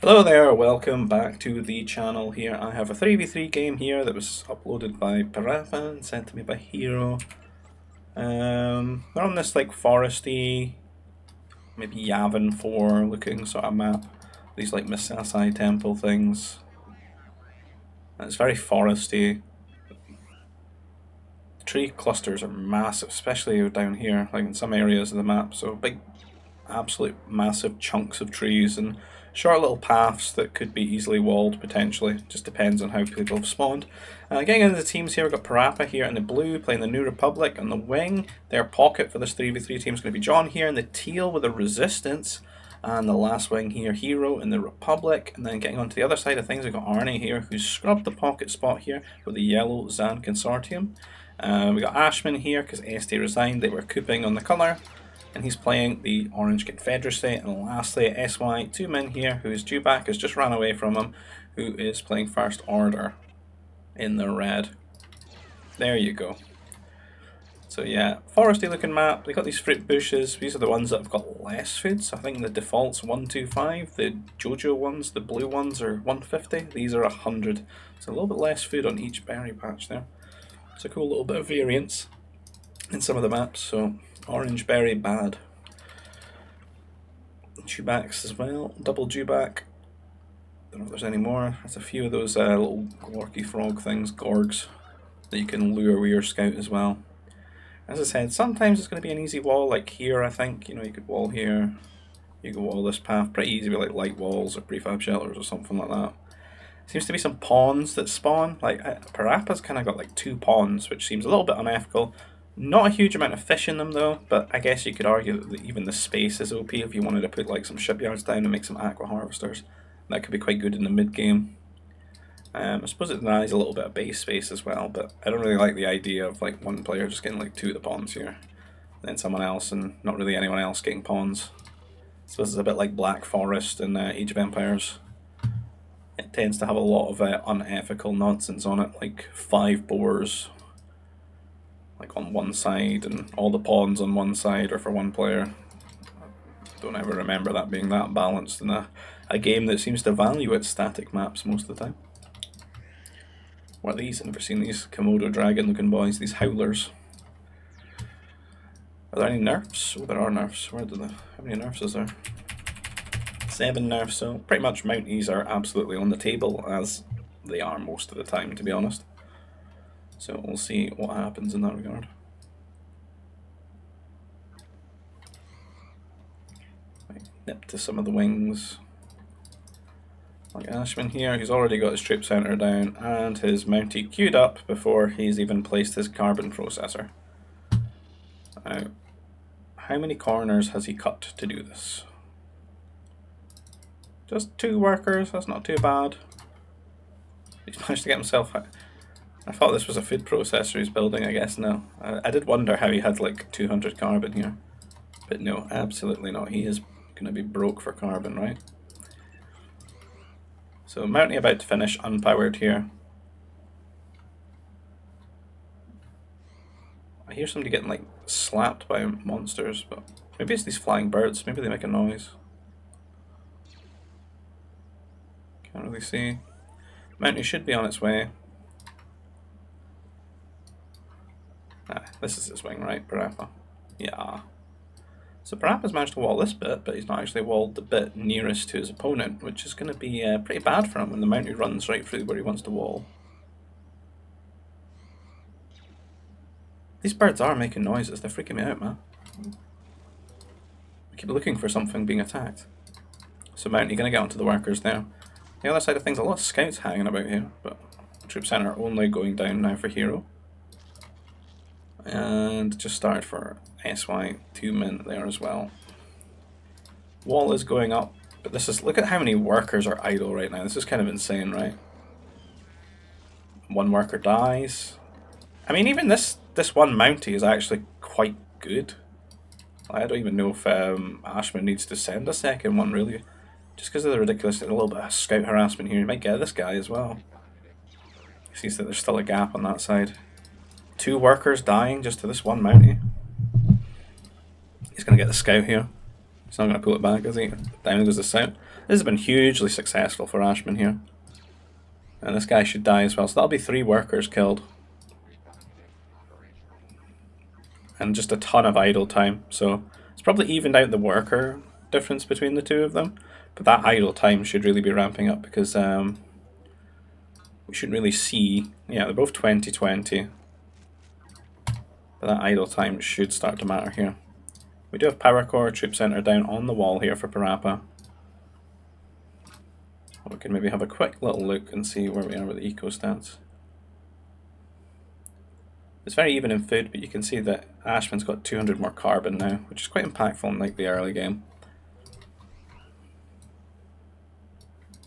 Hello there, welcome back to the channel here. I have a 3v3 game here that was uploaded by Parappa and sent to me by Hero. We're on this like foresty, maybe Yavin 4 looking sort of map. These like Misasai temple things. And it's very foresty. The tree clusters are massive, especially down here, like in some areas of the map. So big, absolute massive chunks of trees and short little paths that could be easily walled potentially. Just depends on how people have spawned. Getting into the teams here, we've got Parappa here in the blue playing the New Republic on the wing. Their pocket for this 3v3 team is going to be John here in the teal with the Resistance. And the last wing here, Hero in the Republic. And then getting onto the other side of things, we've got Arnie here who's scrubbed the pocket spot here with the yellow Zan Consortium. We got Ashman here because SD resigned, they were cooping on the colour. And he's playing the Orange Confederacy. And lastly, SY, two men here, who is due back, has just ran away from him, who is playing First Order in the red. There you go. So yeah, foresty looking map. They got these fruit bushes. These are the ones that have got less food. So I think the default's 125. The JoJo ones, the blue ones, are 150. These are 100. So a little bit less food on each berry patch there. It's a cool little bit of variance in some of the maps. So orange berry bad. Dewbacks as well. Double dewback. Don't know if there's any more. There's a few of those little glorky frog things, gorgs, that you can lure with your scout as well. As I said, sometimes it's going to be an easy wall, like here I think. You know, you could wall here. You could wall this path pretty easy with like light walls or prefab shelters or something like that. Seems to be some pawns that spawn. Like Parappa's kind of got like 2 pawns, which seems a little bit unethical. Not a huge amount of fish in them though, but I guess you could argue that even the space is OP if you wanted to put like some shipyards down and make some aqua harvesters. That could be quite good in the mid game. I suppose it denies a little bit of base space as well, but I don't really like the idea of like one player just getting like 2 of the pawns here, and then someone else and not really anyone else getting pawns. I suppose it's a bit like Black Forest in Age of Empires. It tends to have a lot of unethical nonsense on it, like 5 boars like on one side and all the pawns on one side are for one player. I don't ever remember that being that balanced in a game that seems to value its static maps most of the time. What are these? I've never seen these Komodo dragon looking boys, these howlers. Are there any nerfs? Oh, there are nerfs. How many nerfs is there? 7 nerfs, so pretty much Mounties are absolutely on the table, as they are most of the time, to be honest. So we'll see what happens in that regard. Nip to some of the wings. Like Ashman here, he's already got his troop center down and his Mountie queued up before he's even placed his carbon processor. Now, how many corners has he cut to do this? Just 2 workers, that's not too bad. He's managed to get himself... I thought this was a food processor he's building, I guess no. I did wonder how he had like 200 carbon here. But no, absolutely not. He is going to be broke for carbon, right? So Mountie about to finish unpowered here. I hear somebody getting like slapped by monsters, but maybe it's these flying birds. Maybe they make a noise. Can't really see. Mountie should be on its way. This is his wing, right, Parappa? Yeah. So Parappa's managed to wall this bit, but he's not actually walled the bit nearest to his opponent, which is going to be pretty bad for him when the Mountie runs right through where he wants to wall. These birds are making noises, they're freaking me out, man. I keep looking for something being attacked. So Mountie going to get onto the workers there. The other side of things, a lot of scouts hanging about here, but troop center only going down now for Hero. And just started for SY, 2 men there as well. Wall is going up, but this is, look at how many workers are idle right now. This is kind of insane, right? 1 worker dies. I mean, even this one Mountie is actually quite good. I don't even know if Ashman needs to send a second one, really. Just because of the ridiculous, a little bit of scout harassment here. You might get this guy as well. He sees that there's still a gap on that side. 2 workers dying just to this one Mountie. He's going to get the scout here. He's not going to pull it back, is he? Down goes the scout. This has been hugely successful for Ashman here. And this guy should die as well, so that'll be 3 workers killed. And just a ton of idle time, so it's probably evened out the worker difference between the two of them. But that idle time should really be ramping up because we shouldn't really see... Yeah, they're both 20-20. But that idle time should start to matter here. We do have Power Core Troop Center down on the wall here for Parappa. We can maybe have a quick little look and see where we are with the eco stats. It's very even in food, but you can see that Ashman's got 200 more carbon now, which is quite impactful in like the early game.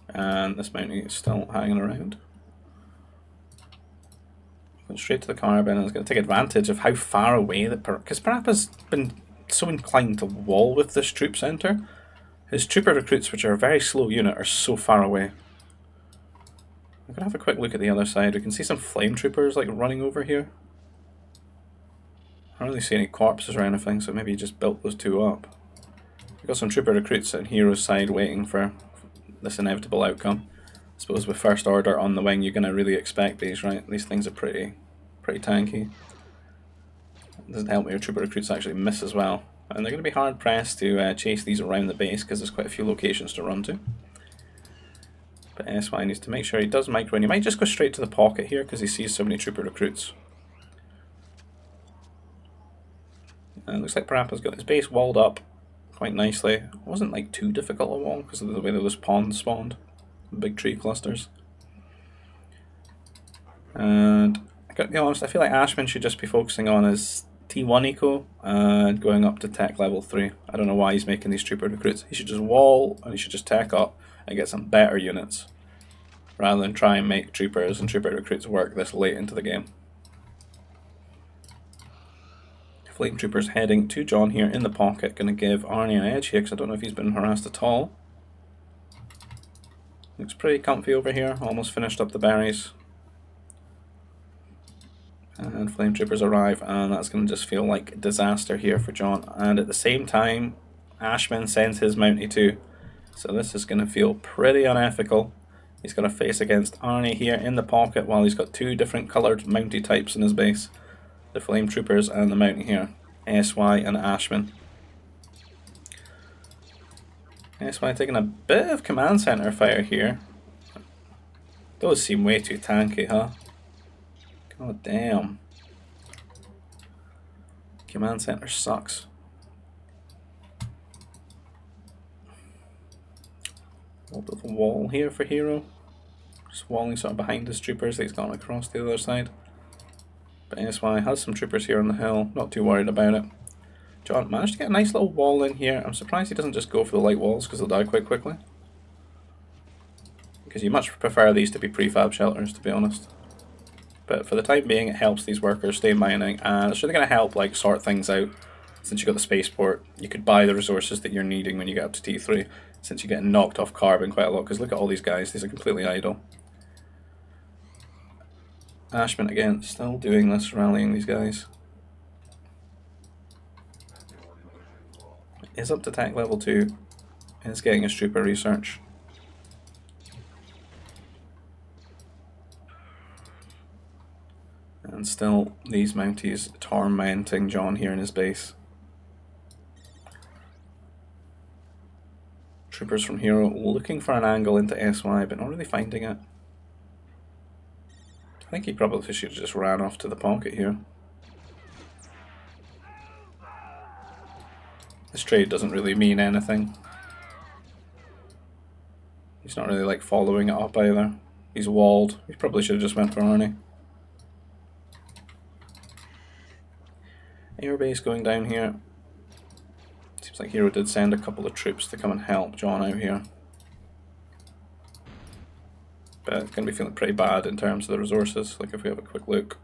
And this mountie is still hanging around. Going straight to the carbon, and it's going to take advantage of how far away that because Parappa's been so inclined to wall with this troop center. His trooper recruits, which are a very slow unit, are so far away. I'm going to have a quick look at the other side. We can see some flame troopers like running over here. I don't really see any corpses or anything, so maybe he just built those two up. We've got some trooper recruits on Hero's side waiting for this inevitable outcome. I suppose with First Order on the wing, you're going to really expect these, right? These things are pretty tanky. It doesn't help me your trooper recruits actually miss as well. And they're going to be hard pressed to chase these around the base because there's quite a few locations to run to. But SY needs to make sure he does micro, and he might just go straight to the pocket here because he sees so many trooper recruits. And it looks like Parappa's got his base walled up quite nicely. It wasn't like too difficult a wall because of the way those ponds spawned. Big tree clusters. And I gotta be honest, I feel like Ashman should just be focusing on his T1 eco and going up to tech level 3. I don't know why he's making these trooper recruits. He should just wall and he should just tech up and get some better units rather than try and make troopers and trooper recruits work this late into the game. Flame troopers heading to John here in the pocket, going to give Arnie an edge here because I don't know if he's been harassed at all. Looks pretty comfy over here, almost finished up the berries. And flame troopers arrive, and that's going to just feel like disaster here for John. And at the same time, Ashman sends his Mountie too. So this is going to feel pretty unethical. He's got to face against Arnie here in the pocket while he's got 2 different coloured Mountie types in his base. The flame troopers and the Mountie here. SY and Ashman. SY taking a bit of command center fire here. Those seem way too tanky, huh? God damn. Command center sucks. A little bit of a wall here for Hero. Just walling sort of behind his troopers that he's gone across the other side. But SY has some troopers here on the hill, not too worried about it. John managed to get a nice little wall in here. I'm surprised he doesn't just go for the light walls because they'll die quite quickly. Because you much prefer these to be prefab shelters, to be honest. But for the time being, it helps these workers stay mining, and it's really going to help like sort things out. Since you got the spaceport, you could buy the resources that you're needing when you get up to T3. Since you're getting knocked off carbon quite a lot, because look at all these guys, these are completely idle. Ashman again, still doing this, rallying these guys. Is up to tech level 2, is getting his trooper research. And still these Mounties tormenting John here in his base. Troopers from Hero looking for an angle into SY, but not really finding it. I think he probably should have just ran off to the pocket here. This trade doesn't really mean anything. He's not really like following it up either. He's walled. He probably should have just went for Arnie. Airbase going down here. Seems like Hero did send a couple of troops to come and help John out here. But it's going to be feeling pretty bad in terms of the resources, like if we have a quick look.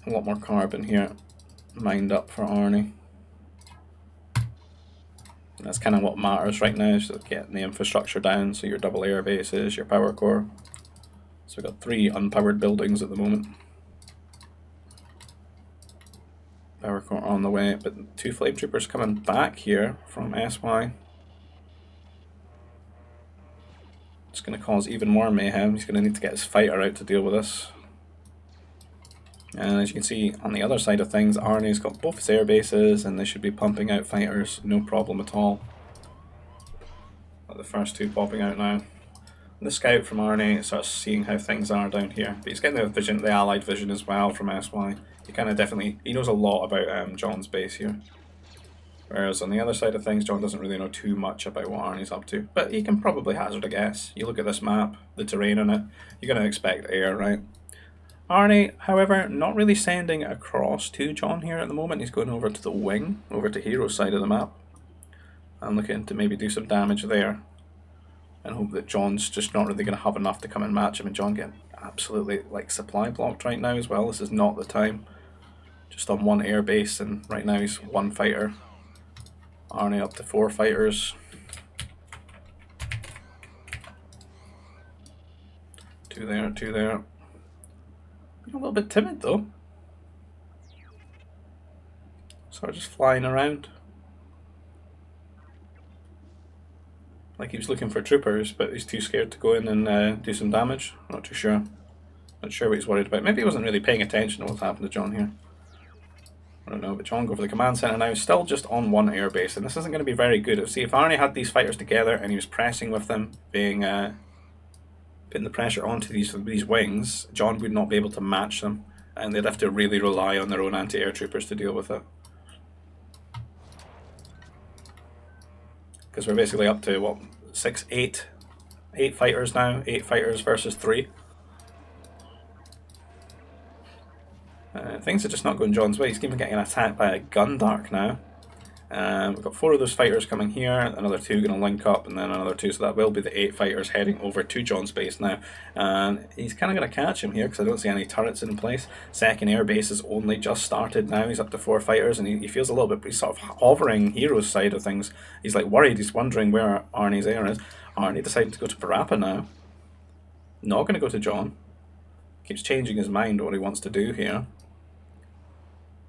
A lot more carbon here, mined up for Arnie. And that's kind of what matters right now, is getting the infrastructure down, so your double air bases, your power core. So we've got 3 unpowered buildings at the moment. Power core on the way, but 2 flame troopers coming back here from SY. It's going to cause even more mayhem. He's going to need to get his fighter out to deal with this. And as you can see on the other side of things, Arnie's got both his air bases and they should be pumping out fighters, no problem at all. Got the first 2 popping out now. The scout from Arnie starts seeing how things are down here, but he's getting the vision, the allied vision as well from SY. He knows a lot about John's base here. Whereas on the other side of things, John doesn't really know too much about what Arnie's up to, but he can probably hazard a guess. You look at this map, the terrain on it, you're going to expect air, right? Arnie, however, not really sending across to John here at the moment. He's going over to the wing, over to Hero's side of the map. I'm looking to maybe do some damage there and hope that John's just not really going to have enough to come and match him, and John getting absolutely like supply blocked right now as well. This is not the time. Just on 1 air base, and right now he's 1 fighter. Arnie up to 4 fighters. 2 there, 2 there. Being a little bit timid though. Sort of just flying around. Like he was looking for troopers, but he's too scared to go in and do some damage. Not too sure. Not sure what he's worried about. Maybe he wasn't really paying attention to what's happened to John here. I don't know, but John go for the command center now. He's still just on 1 airbase, and this isn't going to be very good. See, if Arnie had these fighters together and he was pressing with them, putting the pressure onto these wings, John would not be able to match them, and they'd have to really rely on their own anti-air troopers to deal with it. Because we're basically up to, what, 8 fighters now, 8 fighters versus 3. Things are just not going John's way. He's even getting attacked by a Gundark now. We've got 4 of those fighters coming here, another 2 going to link up, and then another 2, so that will be the 8 fighters heading over to John's base now. And he's kind of going to catch him here, because I don't see any turrets in place. Second air base has only just started now. He's up to 4 fighters, and he feels a little bit, he's sort of hovering Hero's side of things. He's like worried, he's wondering where Arnie's air is. Arnie decided to go to Parappa now. Not going to go to John. Keeps changing his mind what he wants to do here.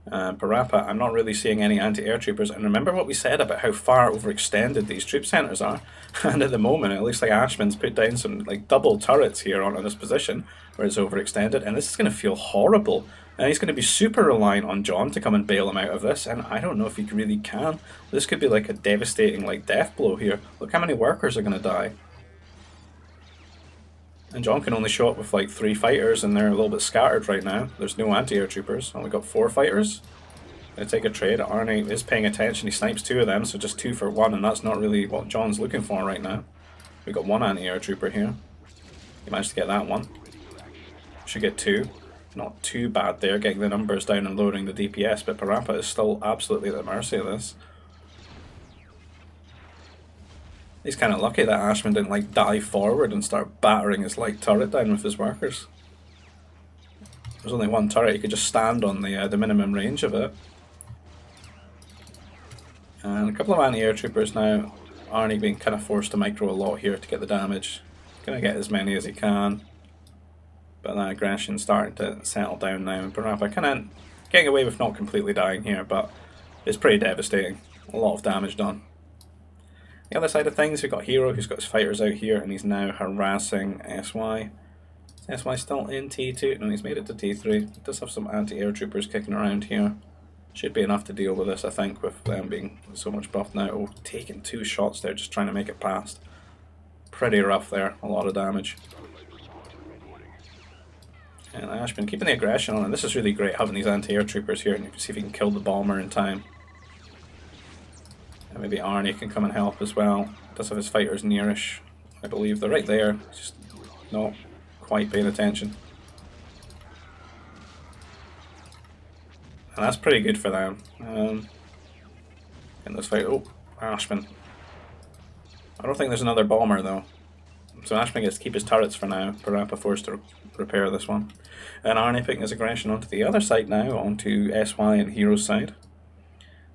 Parappa, I'm not really seeing any anti-air troopers, and remember what we said about how far overextended these troop centers are, and at the moment it looks like Ashman's put down some like double turrets here onto this position where it's overextended, and this is going to feel horrible, and he's going to be super reliant on John to come and bail him out of this, and I don't know if he really can. This could be like a devastating like death blow here. Look how many workers are going to die. And John can only show up with like 3 fighters, and they're a little bit scattered right now. There's no anti-air troopers. Only got 4 fighters. Gonna take a trade. Arnie is paying attention. He snipes 2 of them, so just 2 for 1, and that's not really what John's looking for right now. We got 1 anti-air trooper here. He managed to get that one. Should get 2. Not too bad there, getting the numbers down and lowering the DPS, but Parappa is still absolutely at the mercy of this. He's kind of lucky that Ashman didn't like dive forward and start battering his light turret down with his workers. There's only 1 turret, he could just stand on the minimum range of it. And a couple of anti-air troopers now. Arnie being kind of forced to micro a lot here to get the damage. Gonna get as many as he can. But that aggression's starting to settle down now. And Parappa kind of getting away with not completely dying here, but it's pretty devastating. A lot of damage done. The other side of things, we've got Hero, who's got his fighters out here, and he's now harassing SY. Is SY still in T2? No, he's made it to T3. He does have some anti-air troopers kicking around here. Should be enough to deal with this, I think, with them being so much buffed now. Oh, taking 2 shots there, just trying to make it past. Pretty rough there, a lot of damage. And Ashman keeping the aggression on, and this is really great having these anti-air troopers here, and you can see if he can kill the bomber in time. And maybe Arnie can come and help as well. Does have his fighters nearish, I believe. They're right there, just not quite paying attention. And that's pretty good for them. In this fight, oh, Ashman. I don't think there's another bomber though. So Ashman gets to keep his turrets for now. Parappa forced to repair this one. And Arnie picking his aggression onto the other side now, onto SY and Hero's side.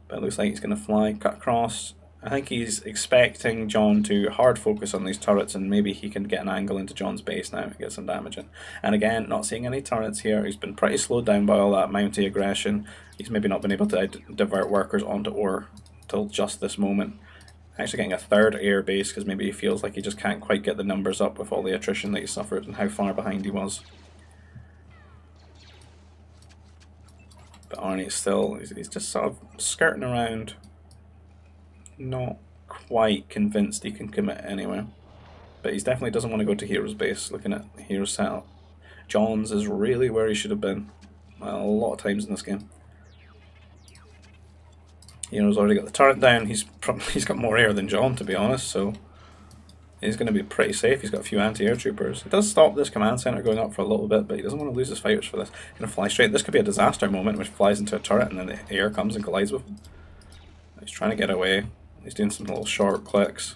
But it looks like he's going to fly, cut across, I think he's expecting John to hard focus on these turrets, and maybe he can get an angle into John's base now and get some damage in. And again, not seeing any turrets here. He's been pretty slowed down by all that mounty aggression. He's maybe not been able to divert workers onto ore till just this moment. Actually getting a third air base because maybe he feels like he just can't quite get the numbers up with all the attrition that he suffered and how far behind he was. But Arnie's still, he's just sort of skirting around, not quite convinced he can commit anywhere. But he definitely doesn't want to go to Hero's base, looking at Hero's setup. John's is really where he should have been a lot of times in this game. Hero's already got the turret down. He's got more air than John, to be honest, so he's going to be pretty safe. He's got a few anti-air troopers. It does stop this command center going up for a little bit, but he doesn't want to lose his fighters for this. He's going to fly straight. This could be a disaster moment, which flies into a turret and then the air comes and collides with him. He's trying to get away. He's doing some little short clicks.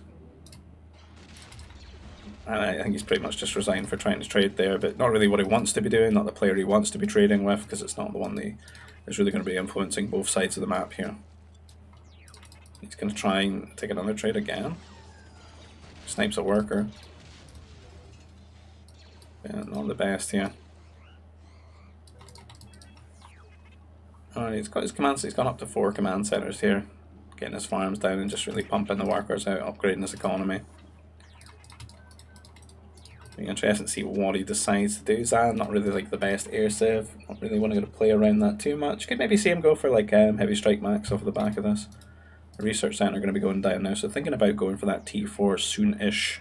And I think he's pretty much just resigned for trying to trade there, but not really what he wants to be doing, not the player he wants to be trading with, because it's not the one that is really going to be influencing both sides of the map here. He's going to try and take another trade again. Snipes a worker. Yeah, not the best here. Alright, he's got his commands, he's gone up to 4 command centers here. Getting his farms down and just really pumping the workers out, upgrading his economy. Be interesting to see what he decides to do. Zan, not really like the best air save. Not really wanting to play around that too much. Could maybe see him go for like heavy strike max off the back of this. The research center are going to be going down now, so thinking about going for that T4 soon-ish.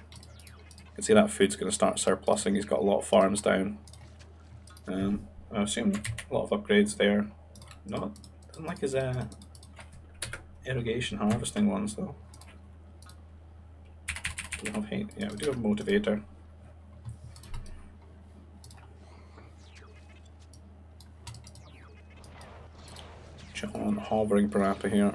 You can see that food's going to start surplusing. He's got a lot of farms down. I assume a lot of upgrades there. No, doesn't like his irrigation harvesting ones though. Do we have hate? Yeah, we do have motivator. John hovering Parappa here.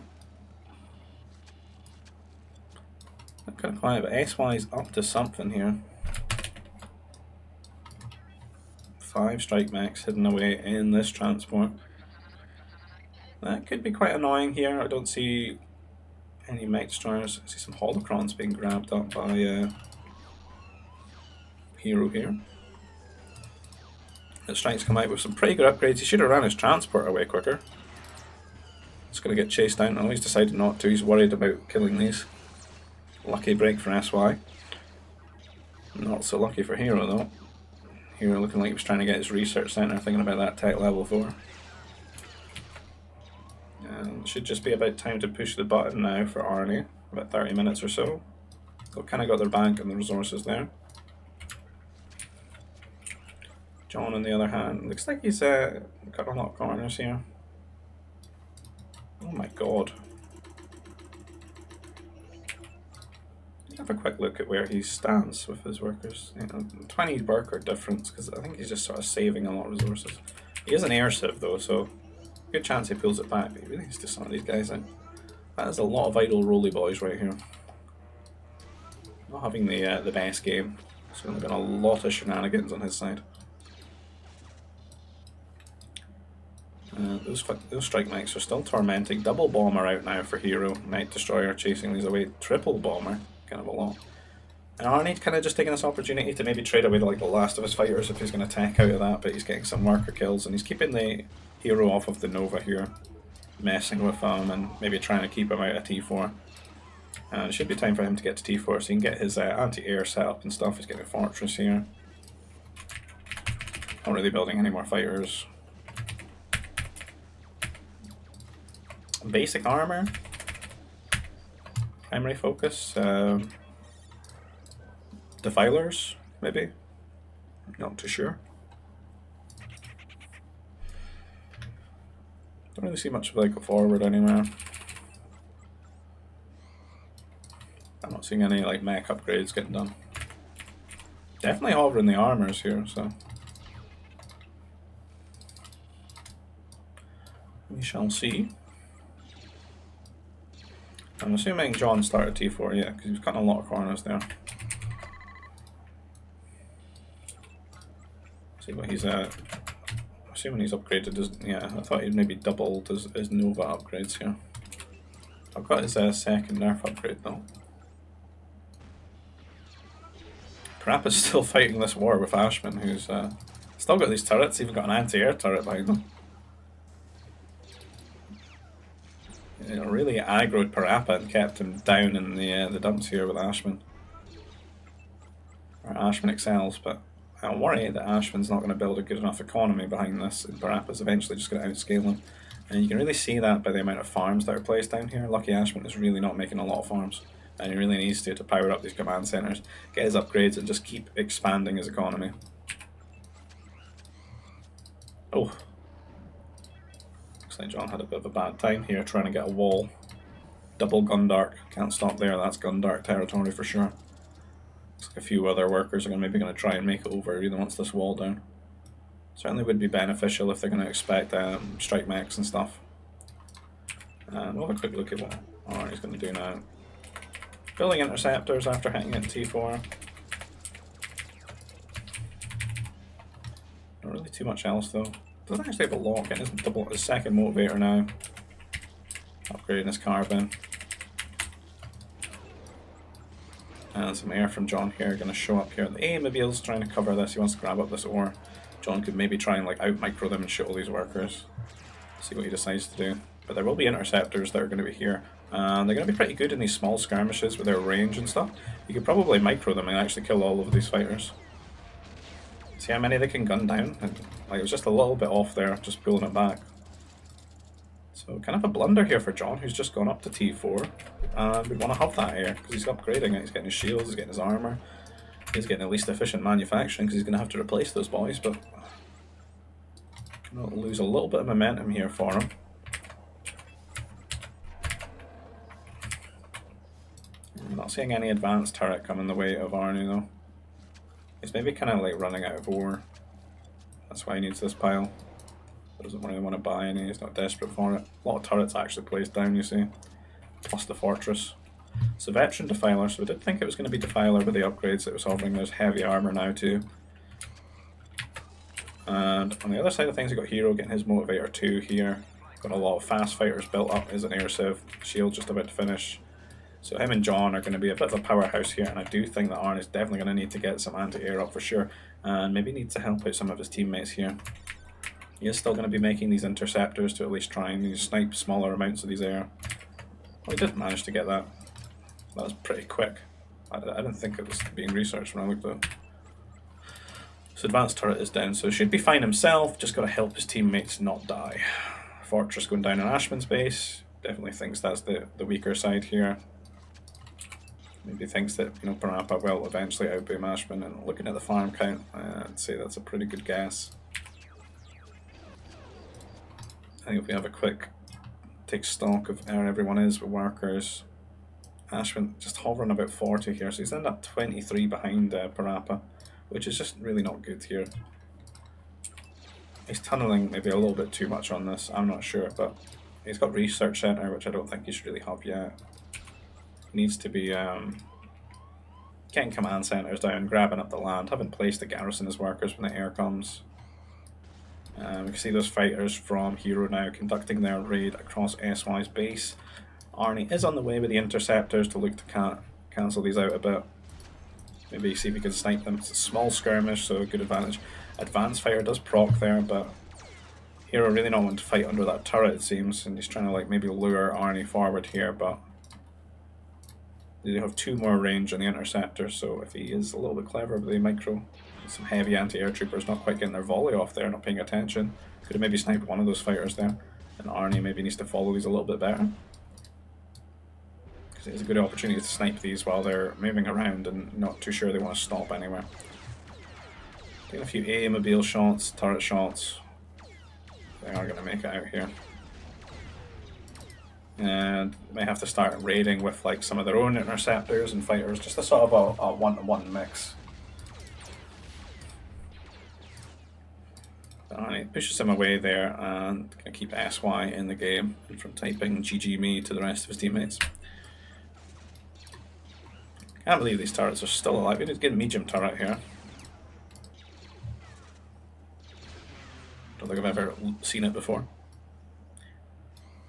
Not kind of quiet, but SY's up to something here. 5 strike max hidden away in this transport. That could be quite annoying here. I don't see any mech destroyers. I see some holocrons being grabbed up by Hero here. The strikes come out with some pretty good upgrades. He should have ran his transport away quicker. It's going to get chased down. Oh, he's decided not to. He's worried about killing these. Lucky break for SY. Not so lucky for Hero though. Hero looking like he was trying to get his research center, thinking about that tech level 4. And it should just be about time to push the button now for Arnie. About 30 minutes or so. They've kind of got their bank and the resources there. John, on the other hand, looks like he's got a lot of corners here. Oh my god. Have a quick look at where he stands with his workers. 20 worker difference, because I think he's just sort of saving a lot of resources. He is an air civ though, so good chance he pulls it back, but he really needs to sort these guys out. That is a lot of idle roly boys right here. Not having the best game. There's going to be a lot of shenanigans on his side. Those strike mechs are still tormenting. Double bomber out now for Hero. Night Destroyer chasing these away. Triple bomber. Kind of a lot. And Arnie kind of just taking this opportunity to maybe trade away to like the last of his fighters if he's going to tech out of that, but he's getting some worker kills and he's keeping the Hero off of the Nova here. Messing with him and maybe trying to keep him out of T4. And it should be time for him to get to T4 so he can get his anti-air set up and stuff. He's getting a fortress here. Not really building any more fighters. Basic armor. Primary focus. Defilers, maybe. Not too sure. Don't really see much of like a forward anywhere. I'm not seeing any like mech upgrades getting done. Definitely hovering the armors here, so we shall see. I'm assuming John started T4, yeah, because he was cutting a lot of corners there. See what he's at. Assuming he's upgraded his, yeah, I thought he'd maybe doubled his Nova upgrades here. I've got his second nerf upgrade though. Parappa's still fighting this war with Ashman, who's still got these turrets, even got an anti-air turret behind them. You know, really aggroed Parappa and kept him down in the dumps here with Ashman. Or Ashman excels, but I worry that Ashman's not going to build a good enough economy behind this, and Parappa's eventually just going to outscale him. And you can really see that by the amount of farms that are placed down here. Lucky Ashman is really not making a lot of farms, and he really needs to power up these command centers, get his upgrades, and just keep expanding his economy. Oh. Looks like John had a bit of a bad time here trying to get a wall. Double Gundark. Can't stop there, that's Gundark territory for sure. Looks like a few other workers are maybe going to try and make it over. He really wants this wall down. Certainly would be beneficial if they're going to expect strike mechs and stuff. We'll have a quick look at what Arnie's going to do now. Building interceptors after hitting it T4. Not really too much else though. Doesn't actually have a lock in his second motivator now. Upgrading his Carb. And some air from John here going to show up here. The A-mobile's trying to cover this. He wants to grab up this ore. John could maybe try and like out-micro them and shoot all these workers. See what he decides to do. But there will be interceptors that are going to be here. And they're going to be pretty good in these small skirmishes with their range and stuff. You could probably micro them and actually kill all of these fighters. See how many they can gun down? And, like, it was just a little bit off there, just pulling it back. So kind of a blunder here for John, who's just gone up to T4. And we want to have that air, because he's upgrading it. He's getting his shields, he's getting his armor. He's getting the least efficient manufacturing, because he's going to have to replace those boys, but... Gonna lose a little bit of momentum here for him. I'm not seeing any advanced turret coming the way of Arnie though. He's maybe kind of like running out of ore. That's why he needs this pile. Doesn't really want to buy any, he's not desperate for it. A lot of turrets actually placed down, you see. Plus the fortress. So veteran Defiler, so we did think it was going to be Defiler with the upgrades that it was offering. There's heavy armor now too. And on the other side of things, we've got Hero getting his Motivator 2 here. Got a lot of fast fighters built up as an air civ. Shield just about to finish. So him and John are going to be a bit of a powerhouse here, and I do think that Arn is definitely going to need to get some anti-air up for sure, and maybe need to help out some of his teammates here. He is still going to be making these interceptors to at least try and snipe smaller amounts of these air. Well, he did manage to get that. That was pretty quick. I didn't think it was being researched when I looked at it. So advanced turret is down, so should be fine himself, just got to help his teammates not die. Fortress going down on Ashman's base, definitely thinks that's the weaker side here. Maybe thinks that, you know, Parappa will eventually outboom Ashman, and looking at the farm count, I'd say that's a pretty good guess. I think if we have a quick take stock of where everyone is with workers, Ashman just hovering about 40 here, so he's ended up 23 behind Parappa, which is just really not good here. He's tunneling maybe a little bit too much on this, I'm not sure, but he's got Research Center, which I don't think he should really have yet. He needs to be getting command centers down, grabbing up the land, having placed the garrison as workers when the air comes. We can see those fighters from Hero now conducting their raid across SY's base. Arnie is on the way with the interceptors to look to cancel these out a bit. Maybe see if he can snipe them. It's a small skirmish, so a good advantage. Advanced fire does proc there, but Hero really not wanting to fight under that turret, it seems, and he's trying to like maybe lure Arnie forward here, but they do have 2 more range on the interceptor, so if he is a little bit clever with the micro, some heavy anti-air troopers not quite getting their volley off there, not paying attention, could have maybe sniped one of those fighters there, and Arnie maybe needs to follow these a little bit better. Because it's a good opportunity to snipe these while they're moving around and not too sure they want to stop anywhere. Taking a few A-mobile shots, turret shots. They are going to make it out here. And they may have to start raiding with like some of their own interceptors and fighters, just a sort of a one-to-one mix. Alright, pushes him away there and gonna keep SY in the game and from typing GG me to the rest of his teammates. Can't believe these turrets are still alive. We need to get a medium turret here. Don't think I've ever seen it before.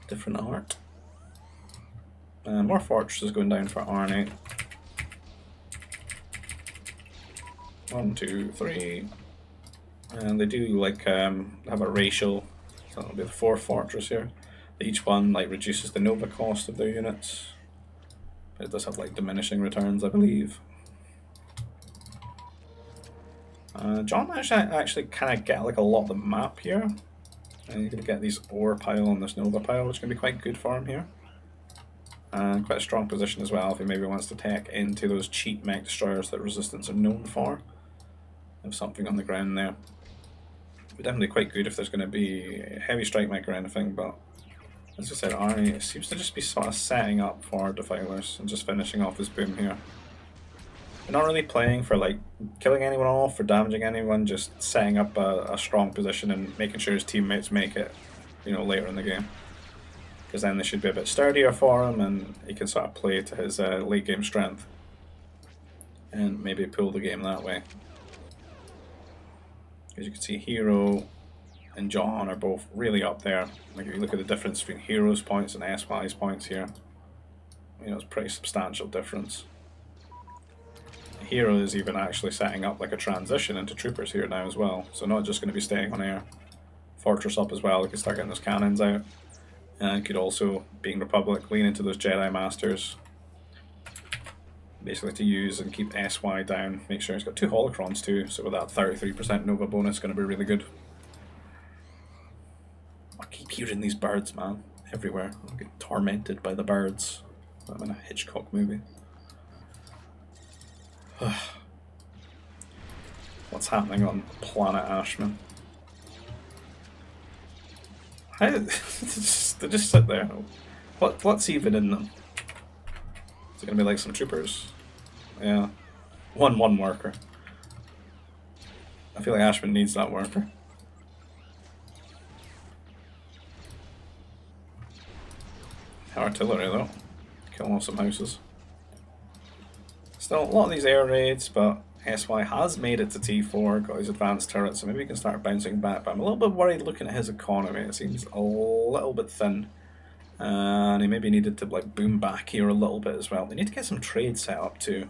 Different art. More fortresses going down for Arnie. 1, 2, 3. And they do like have a ratio, so that'll be the 4th fortress here. Each one like reduces the Nova cost of their units. But it does have like diminishing returns, I believe. John actually kind of get like a lot of the map here. And you're going to get these ore pile and this Nova pile, which is going to be quite good for him here. And quite a strong position as well if he maybe wants to tech into those cheap mech destroyers that Resistance are known for. Have something on the ground there. Be definitely quite good if there's going to be a heavy strike mech or anything, but as I said, Arnie seems to just be sort of setting up for Defilers and just finishing off his boom here. They're not really playing for like killing anyone off or damaging anyone, just setting up a strong position and making sure his teammates make it, you know, later in the game. Because then they should be a bit sturdier for him and he can sort of play to his late game strength. And maybe pull the game that way. As you can see, Hero and John are both really up there. Like if you look at the difference between Hero's points and SY's points here, you know, it's a pretty substantial difference. Hero is even actually setting up like a transition into troopers here now as well, so not just going to be staying on air. Fortress up as well, we can start getting those cannons out. And could also, being Republic, lean into those Jedi Masters. Basically to use and keep SY down, make sure he's got 2 holocrons too, so with that 33% Nova bonus, it's going to be really good. I keep hearing these birds, man, everywhere. I get tormented by the birds. I'm in a Hitchcock movie. What's happening on planet Ashman? How, they just sit there. What's even in them? Is it gonna be like some troopers? Yeah. One worker. I feel like Ashman needs that worker. Artillery though. Killing off some houses. Still a lot of these air raids, but SY has made it to T4, got his advanced turret, so maybe he can start bouncing back. But I'm a little bit worried looking at his economy. It seems a little bit thin. And he maybe needed to like boom back here a little bit as well. They need to get some trade set up too.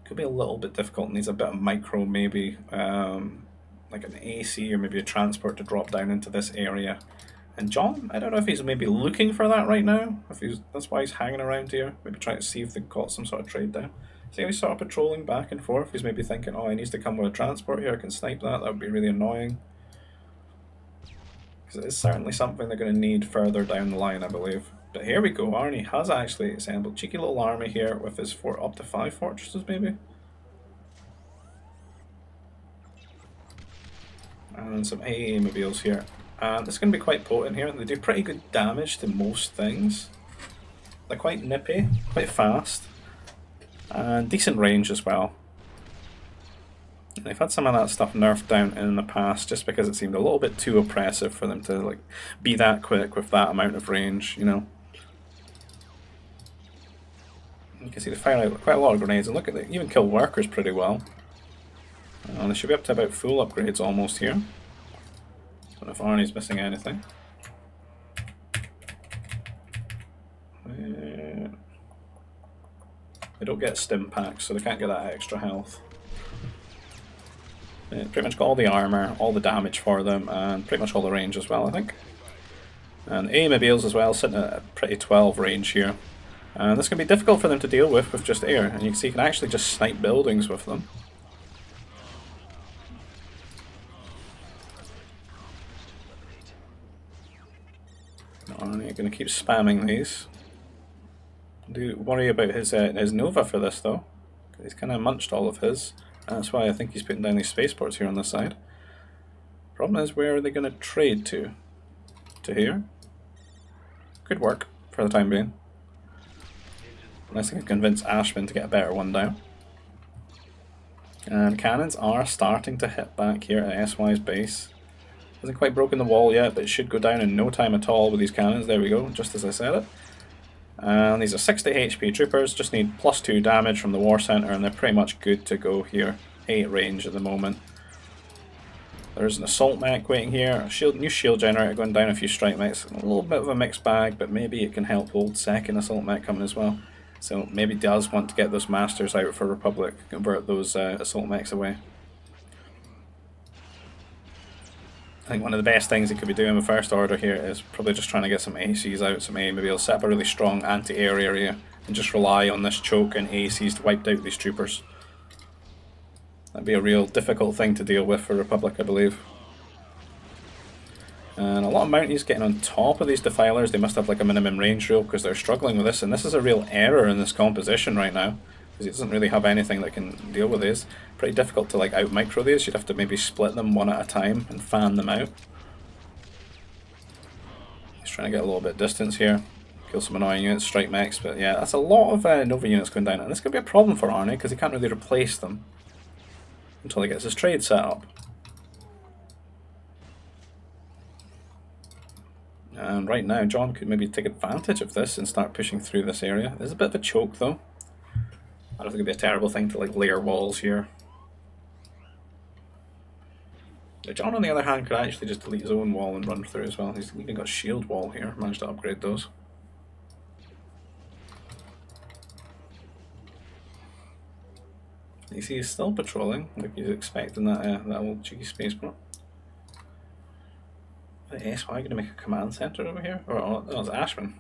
Could be a little bit difficult. Needs a bit of micro maybe, like an AC or maybe a transport to drop down into this area. And John, I don't know if he's maybe looking for that right now. That's why he's hanging around here. Maybe trying to see if they've got some sort of trade down. See, he's sort of patrolling back and forth. He's maybe thinking, oh, he needs to come with a transport here. I can snipe that. That would be really annoying. Because it is certainly something they're going to need further down the line, I believe. But here we go. Arnie has actually assembled a cheeky little army here with his up to 5 fortresses, maybe. And some AA mobiles here. And it's going to be quite potent here. They do pretty good damage to most things. They're quite nippy, quite fast, and decent range as well. And they've had some of that stuff nerfed down in the past just because it seemed a little bit too oppressive for them to like be that quick with that amount of range, you know. You can see they fire out quite a lot of grenades, and look at it, even kill workers pretty well. And they should be up to about full upgrades almost here. Don't know if Arnie's missing anything. They don't get stim packs, so they can't get that extra health. Pretty much got all the armor, all the damage for them, and pretty much all the range as well, I think. And A-mobiles as well, sitting at a pretty 12 range here. And this can be difficult for them to deal with just air, and you can see you can actually just snipe buildings with them. Arnie going to keep spamming these. Do worry about his Nova for this though. He's kind of munched all of his. That's why I think he's putting down these spaceports here on this side. Problem is, where are they going to trade to? To here? Could work for the time being. Unless I can convince Ashman to get a better one down. And cannons are starting to hit back here at SY's base. Hasn't quite broken the wall yet, but it should go down in no time at all with these cannons. There we go, just as I said it. And these are 60 HP troopers, just need +2 damage from the war center, and they're pretty much good to go here. 8 range at the moment. There's an assault mech waiting here. New shield generator going down a few strike mechs. A little bit of a mixed bag, but maybe it can help hold second assault mech coming as well. So maybe does want to get those masters out for Republic, convert those assault mechs away. I think one of the best things he could be doing with First Order here is probably just trying to get some ACs out, some A. Maybe he'll set up a really strong anti-air area and just rely on this choke and ACs to wipe out these troopers. That'd be a real difficult thing to deal with for Republic, I believe. And a lot of Mounties getting on top of these Defilers. They must have like a minimum range rule because they're struggling with this. And this is a real error in this composition right now, because it doesn't really have anything that can deal with these. Pretty difficult to like out micro these. You'd have to maybe split them one at a time and fan them out. He's trying to get a little bit of distance here. Kill some annoying units, strike mechs. But yeah, that's a lot of Nova units going down. And this could be a problem for Arnie because he can't really replace them until he gets his trade set up. And right now, John could maybe take advantage of this and start pushing through this area. There's a bit of a choke, though. I don't think it'd be a terrible thing to like layer walls here. John, on the other hand, could actually just delete his own wall and run through as well. He's even got shield wall here. Managed to upgrade those. You see, he's still patrolling, like he's expecting that that old cheeky spaceport. Is SY going to make a command center over here? Or oh, no, it's Ashman.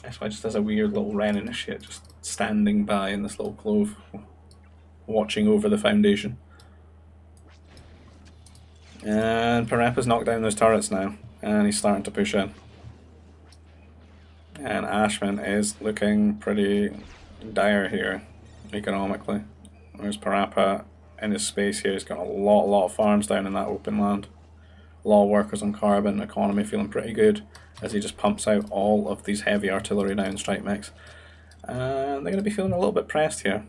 SY just has a weird little Ren initiate just standing by in this little clove, watching over the Foundation. And Parappa's knocked down those turrets now, and he's starting to push in. And Ashman is looking pretty dire here, economically. There's Parappa in his space here. He's got a lot of farms down in that open land. A lot of workers on Carb and economy feeling pretty good as he just pumps out all of these heavy artillery down strike mechs. And they're going to be feeling a little bit pressed here.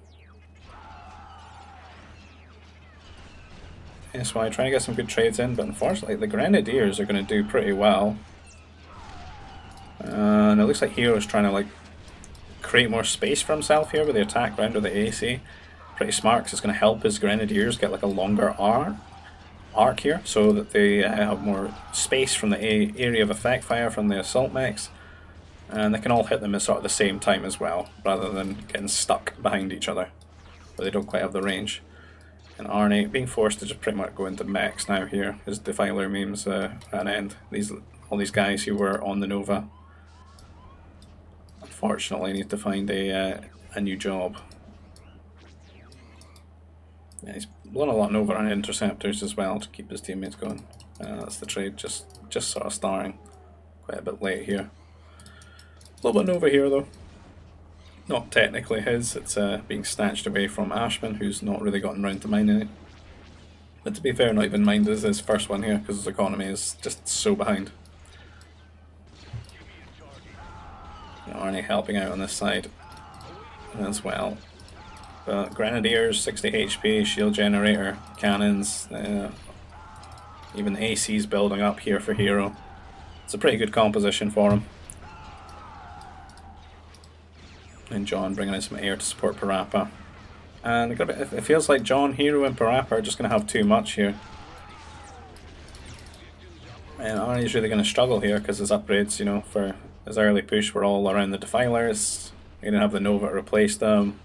SY trying to get some good trades in, but unfortunately the Grenadiers are going to do pretty well. And it looks like Hero's trying to like create more space for himself here with the attack round with the AC. Pretty smart because it's going to help his Grenadiers get like a longer arc here, so that they have more space from the area of effect fire from the assault mechs, and they can all hit them at sort of the same time as well, rather than getting stuck behind each other where they don't quite have the range. And Arnie being forced to just pretty much go into mechs now here. His Defiler memes at an end. All these guys who were on the Nova unfortunately need to find a new job. Yeah, he's blown a lot of Nova on interceptors as well to keep his teammates going. That's the trade, just sort of starting quite a bit late here. A little bit Nova here though. Not technically his, it's being snatched away from Ashman, who's not really gotten around to mining it. But to be fair, not even mined as his first one here, because his economy is just so behind. Arnie helping out on this side as well. But Grenadiers, 60 HP, shield generator, cannons, even the AC's building up here for Hero. It's a pretty good composition for him. And John bringing in some air to support Parappa. And it feels like John, Hero and Parappa are just going to have too much here. And Arnie's really going to struggle here because his upgrades, you know, for his early push were all around the Defilers. He didn't have the Nova to replace them.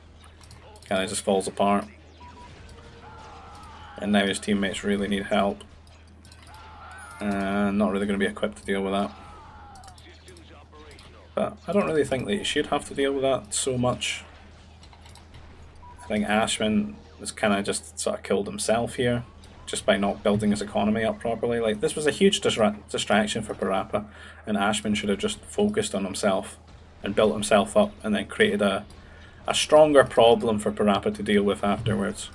Kind of just falls apart. And now his teammates really need help. And not really going to be equipped to deal with that. But I don't really think that you should have to deal with that so much. I think Ashman has kind of just sort of killed himself here, just by not building his economy up properly. Like, this was a huge distraction for Parappa, and Ashman should have just focused on himself and built himself up, and then created a stronger problem for Parappa to deal with afterwards.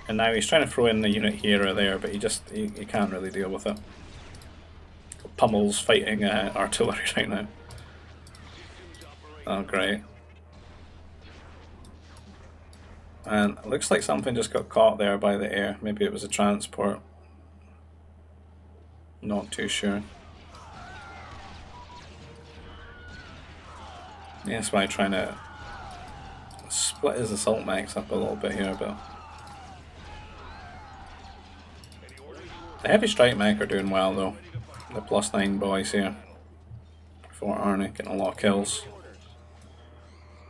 And now he's trying to throw in the unit here or there, but he can't really deal with it. Pummel's fighting artillery right now. Oh, great. And it looks like something just got caught there by the air. Maybe it was a transport. Not too sure. Yes, by trying to split his assault mechs up a little bit here, but The heavy strike mech are doing well though. The +9 boys here. For Arnie, getting a lot of kills.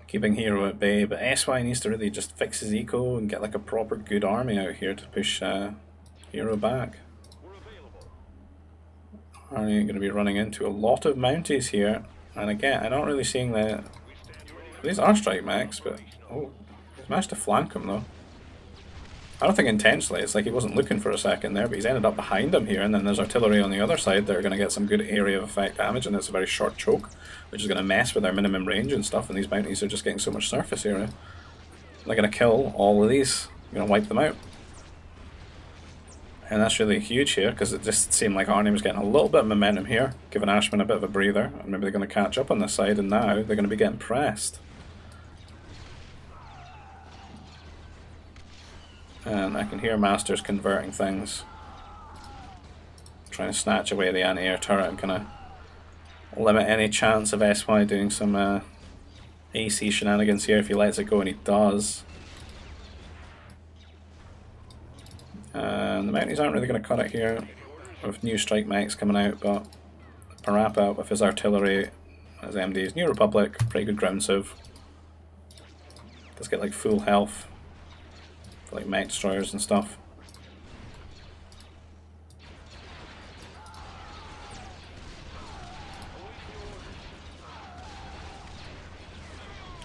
Keeping Hero at bay, but SY needs to really just fix his eco and get like a proper good army out here to push Hero back. Arnie going to be running into a lot of Mounties here, and again, I'm not really seeing the... These are strike mechs, but... Oh, he's managed to flank him though. I don't think intentionally, it's like he wasn't looking for a second there, but he's ended up behind him here, and then there's artillery on the other side that are going to get some good area of effect damage, and it's a very short choke, which is going to mess with their minimum range and stuff, and these Mounties are just getting so much surface area. They're going to kill all of these, going to wipe them out. And that's really huge here, because it just seemed like Arnie was getting a little bit of momentum here, giving Ashman a bit of a breather, and maybe they're going to catch up on this side, and now they're going to be getting pressed. And I can hear Masters converting things. Trying to snatch away the anti-air turret and kind of limit any chance of SY doing some AC shenanigans here if he lets it go, and he does. And the Mounties aren't really going to cut it here with new strike mechs coming out, but Parappa with his artillery, his MDs, New Republic, pretty good ground civ. Does get like full health for like mech destroyers and stuff.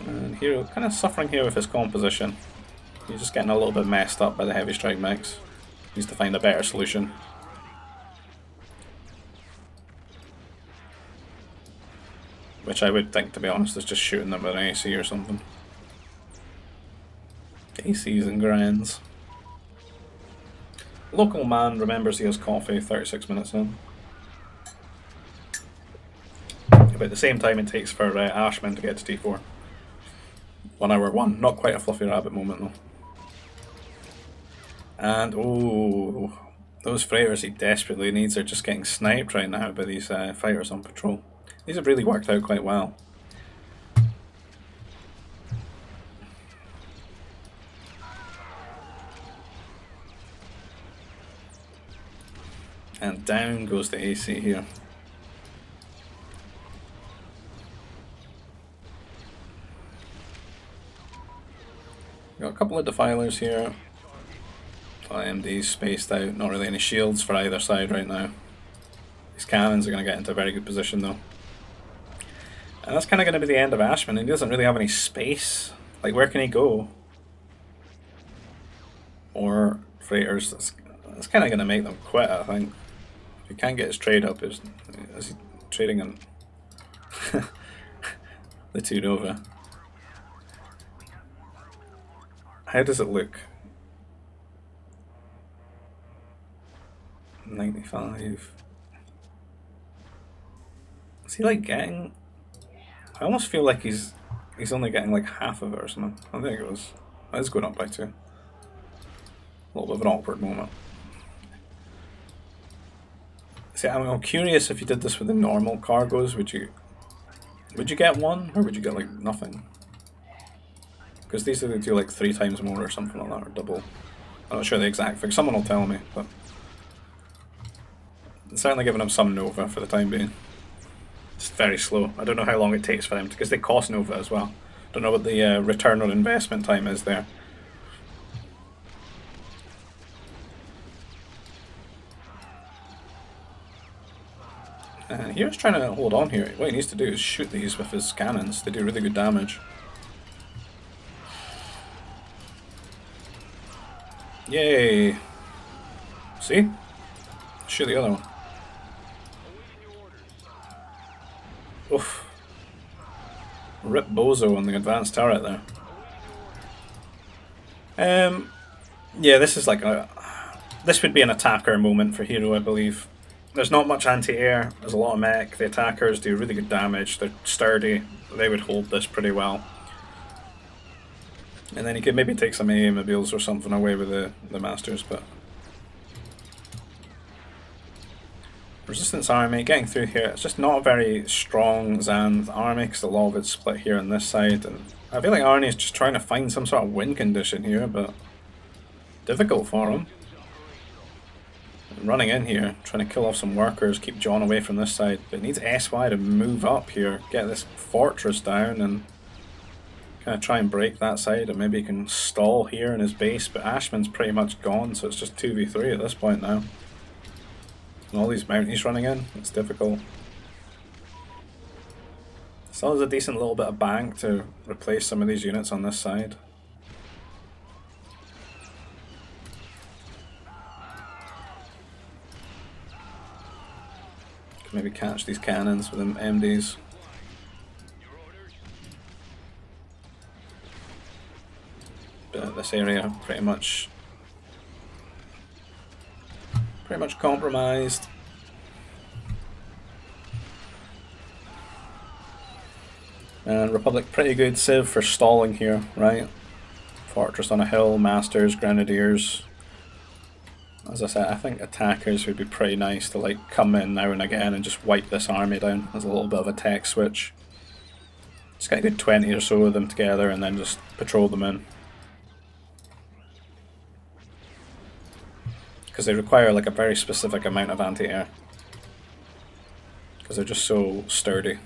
And Hero kind of suffering here with his composition. He's just getting a little bit messed up by the heavy strike mechs. Needs to find a better solution. Which I would think, to be honest, is just shooting them with an AC or something. ACs and grands. Local man remembers he has coffee 36 minutes in. About the same time it takes for Ashman to get to T4. 1 hour 1. Not quite a fluffy rabbit moment though. And oh, those freighters he desperately needs are just getting sniped right now by these fighters on patrol. These have really worked out quite well. And down goes the AC here. Got a couple of defilers here. MDs spaced out, not really any shields for either side right now. These cannons are going to get into a very good position though. And that's kind of going to be the end of Ashman. He doesn't really have any space. Like, where can he go? Or freighters, that's kind of going to make them quit, I think. If he can't get his trade up, is he trading on the 2 Nova? How does it look? 95. Is he like getting... I almost feel like he's only getting like half of it or something. I think it was... It's going up by 2. A little bit of an awkward moment. See, I'm curious if you did this with the normal cargoes, would you get 1 or would you get like nothing? Because these do like 3 times more or something like that, or double. I'm not sure the exact figure. Someone will tell me, but it's certainly giving him some Nova for the time being. It's very slow. I don't know how long it takes for them, because they cost Nova as well. Don't know what the return on investment time is there. And here's trying to hold on here. What he needs to do is shoot these with his cannons. They do really good damage. Yay! See? Shoot the other one. Oof. Rip Bozo on the advanced turret there. Yeah, this is like a... This would be an attacker moment for Hero, I believe. There's not much anti-air, there's a lot of mech. The attackers do really good damage, they're sturdy. They would hold this pretty well. And then he could maybe take some AA mobiles or something away with the Masters, but... Resistance army, getting through here, it's just not a very strong Xanth army, because a lot of it's split here on this side, and I feel like Arnie is just trying to find some sort of win condition here, but difficult for him. Running in here, trying to kill off some workers, keep John away from this side. But it needs SY to move up here, get this fortress down, and kind of try and break that side, and maybe he can stall here in his base. But Ashman's pretty much gone, so it's just 2v3 at this point now. And all these Mounties running in, it's difficult. Still has a decent little bit of bank to replace some of these units on this side. Can maybe catch these cannons with them MDs. But this area pretty much compromised. And Republic pretty good civ for stalling here, right? Fortress on a hill, Masters, Grenadiers. As I said, I think attackers would be pretty nice to like come in now and again and just wipe this army down as a little bit of a tech switch. Just get a good 20 or so of them together and then just patrol them in. Because they require like a very specific amount of anti-air. Because they're just so sturdy.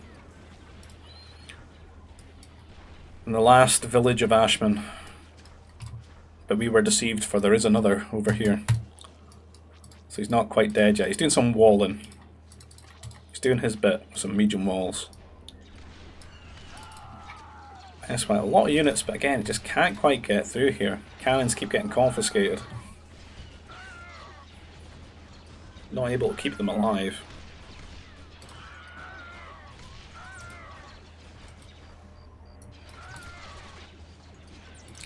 And the last village of Ashman. But we were deceived, for there is another over here. So he's not quite dead yet. He's doing some walling. He's doing his bit with some medium walls. That's why a lot of units, but again, it just can't quite get through here. Cannons keep getting confiscated. Not able to keep them alive.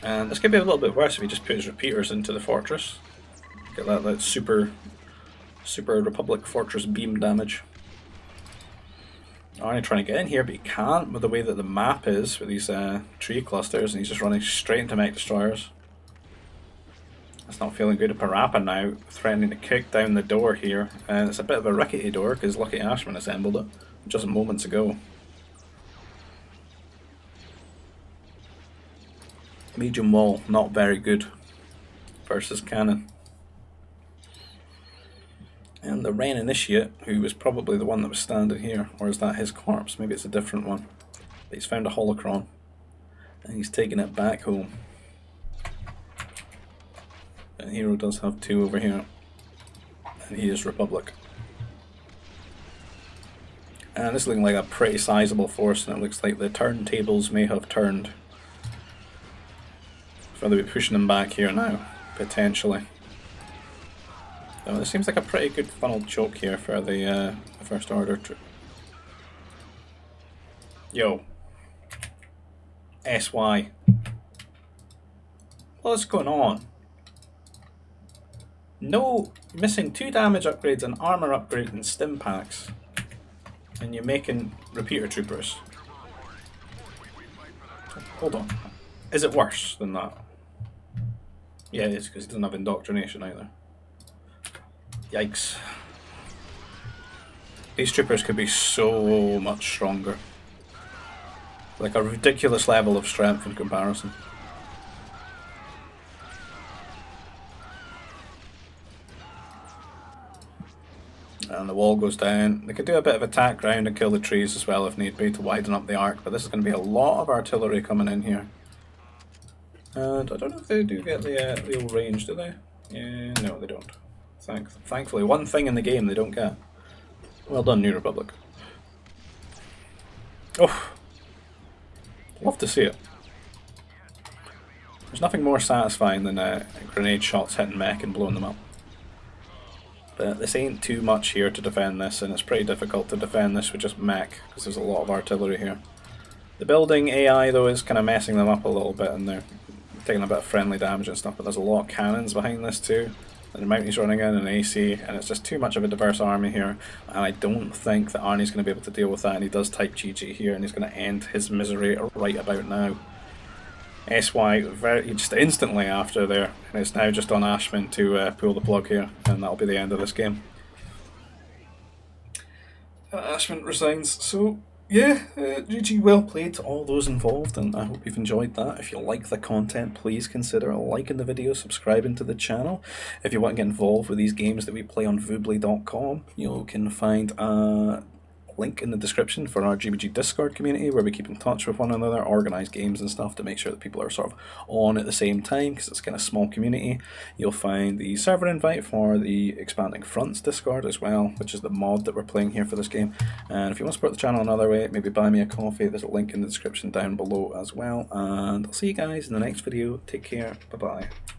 And this could be a little bit worse if he just put his repeaters into the fortress. Get that super Republic fortress beam damage. Arnie trying to get in here, but he can't with the way that the map is with these tree clusters, and he's just running straight into mech destroyers. That's not feeling good. Parappa now threatening to kick down the door here, and it's a bit of a rickety door because Lucky Ashman assembled it just moments ago. Medium wall, not very good versus cannon. And the Ren Initiate, who was probably the one that was standing here, or is that his corpse? Maybe it's a different one. But he's found a holocron, and he's taking it back home. And Hero does have two over here, and he is Republic. And this is looking like a pretty sizable force, and it looks like the turntables may have turned. So they'll be pushing them back here now, potentially. So this seems like a pretty good funnel choke here for the First Order troop. Yo. SY. What's going on? No, you're missing 2 damage upgrades, an armor upgrade, and stim packs. And you're making repeater troopers. Hold on. Is it worse than that? Yeah, it is, because he doesn't have indoctrination either. Yikes. These troopers could be so much stronger. Like a ridiculous level of strength in comparison. And the wall goes down. They could do a bit of attack round and kill the trees as well if need be to widen up the arc, but this is going to be a lot of artillery coming in here. And I don't know if they do get the old range, do they? Yeah, no, they don't. Thankfully, one thing in the game they don't get. Well done, New Republic. Oh, love to see it. There's nothing more satisfying than grenade shots hitting mech and blowing them up. But this ain't too much here to defend this, and it's pretty difficult to defend this with just mech, because there's a lot of artillery here. The building AI, though, is kind of messing them up a little bit, and they're taking a bit of friendly damage and stuff, but there's a lot of cannons behind this too. And the Mounties running in and AC, and it's just too much of a diverse army here, and I don't think that Arnie's going to be able to deal with that, and he does type GG here, and he's going to end his misery right about now. SY just instantly after there, and it's now just on Ashman to pull the plug here, and that'll be the end of this game. Ashman resigns, so yeah, GG, well played to all those involved, and I hope you've enjoyed that. If you like the content, please consider liking the video, subscribing to the channel. If you want to get involved with these games that we play on voobly.com, you can find a link in the description for our GBG Discord community where we keep in touch with one another, organise games and stuff to make sure that people are sort of on at the same time because it's kind of small community. You'll find the server invite for the Expanding Fronts Discord as well, which is the mod that we're playing here for this game. And if you want to support the channel another way, maybe buy me a coffee, there's a link in the description down below as well. And I'll see you guys in the next video. Take care. Bye bye.